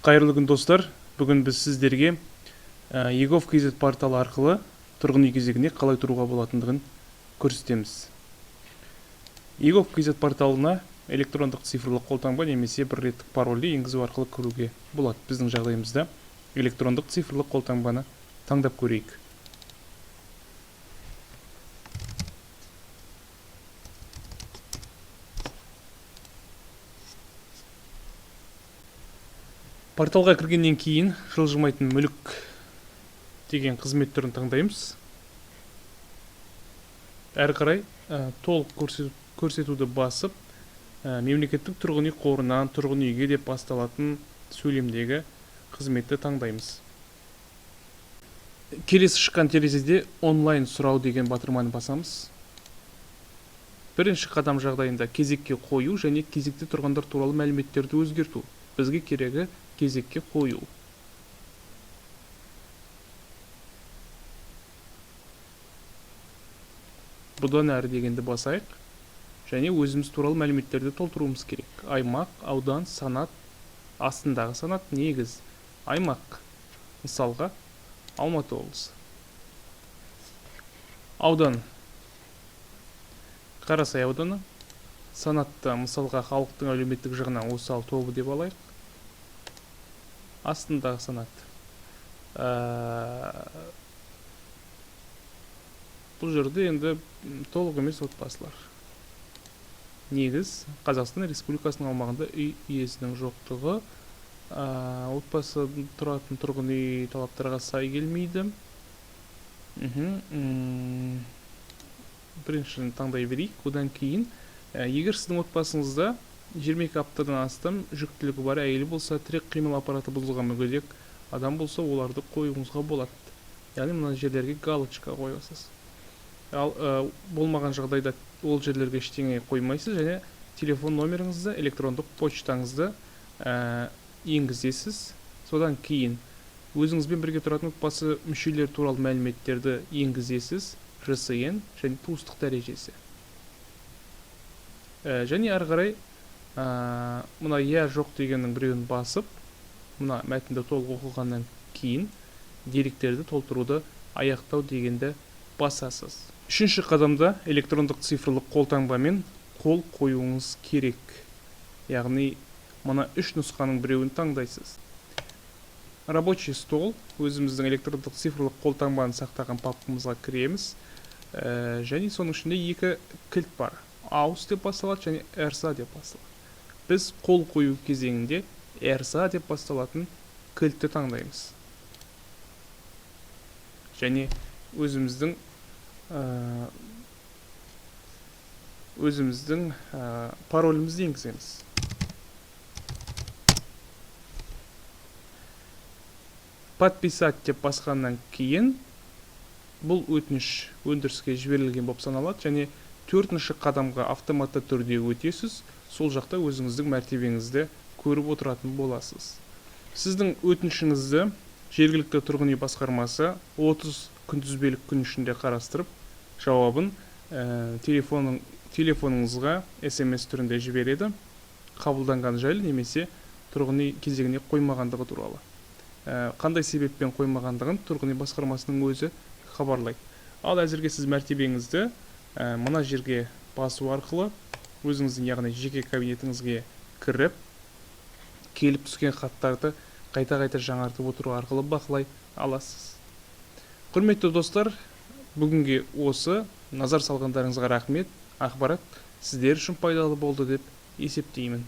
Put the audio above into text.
Қайырлы күн достар. Бүгін біз сіздерге егов.kz порталы арқылы тұрғын үй кезегіне қалай тұруға болатындығын көрсетеміз. егов.kz порталына электрондық цифрлық қолтаңба немесе бір реттік парольді енгізу арқылы кіруге болады. Біздің жағдайымызда электрондық цифрлық қолтаңбаны таңдап көрейік. Порталға кіргеннен кейін жылжымайтын мүлік деген қызмет түрін таңдаймыз. Әрі қарай толық көрсетуді басып, мемлекеттік тұрғын үй қорынан тұрғын үйге деп басталатын сөйлемдегі қызметті таңдаймыз. Келесі шыққан терезеде онлайн сұрау деген батырманы басамыз. Бірінші қадам жағдайында кезекке қою және кезекте тұрғандар туралы мәліметтерді өзгерту. Бізге керегі кезекке қою. Бұдан әрі дегенді басайық. Және өзіміз туралы мәліметтерді толтыруымыз керек. Аймақ, аудан, санат, астындағы санат, негіз. Аймақ, мысалға, Алматы облысы. Аудан, Қарасай ауданы. Санатта, мысалға, халықтың әлеуметтік жағынан осал тобы деп алайық. Астындағы санат. Бұл жерде енді толық емес отбасылар. Негіз, Қазақстан Республикасының аумағында үй иесінің жоқтығы. Отбасы тұратын тұрғын үй талаптарға сай келмейді. Біріншіні таңдай берейік. Одан кейін, егер сіздің отбасыңызда 22 аптадан астам жүктілігі бар әйел болса, тірек қимыл аппараты бұзылған мүгедек адам болса, оларды қоюыңызға болады. Яғни мына жерлерге галочка қоясыз. Ал болмаған жағдайда ол жерлерге ештеңе қоймайсыз және телефон номеріңізді, электрондық почтаңызды енгізесіз. Содан кейін өзіңізбен бірге тұратын отбасы мүшелері туралы мәліметтерді енгізесіз, ЖСН және туыстық дәрежесі. Және әрі қарай мына иә жоқ дегеннің біреуін басып, мына мәтінді толық оқылғаннан кейін деректерді толтыруды аяқтау дегенді басасыз. Үшінші қадамда электрондық цифрлық қолтаңбамен қол қоюыңыз керек. Яғни мына үш нұсқаның біреуін таңдайсыз. Рабочий стол, өзіміздің электрондық цифрлық қолтаңбаны сақтаған папкамызға кіреміз. Және соның ішінде екі кілт бар. Аус деп басталады және РСА деп басталады. Біз қол қою кезеңінде РСА деп басталатын кілтті таңдаймыз. Және өзіміздің паролімізді енгіземіз. Подписать деп басқаннан кейін бұл өтініш өндіріске жіберілген болып саналады және төртінші қадамға автоматты түрде өтесіз. Сол жақта өзіңіздің мәртебеңізді көріп отыратын боласыз. Сіздің өтінішіңізді жергілікті тұрғын үй басқармасы 30 күнтізбелік күн ішінде қарастырып, жауабын телефоныңызға SMS түрінде жібереді. Қабылданған жайлы немесе тұрғын үй кезегіне қоймағандығы туралы. Қандай себеппен қоймағандығын тұрғын үй басқармасының өзі хабарлайды. Ал әзірге сіз мәртебеңізді мына жерге басу арқылы өзіңіздің яғни жеке кабинетіңізге кіріп, келіп түскен хаттарды қайта-қайта жаңартып отыру арқылы бақылай аласыз. Құрметті достар, бүгінге осы. Назар салғандарыңызға рахмет. Ақпарат сіздер үшін пайдалы болды деп есептеймін.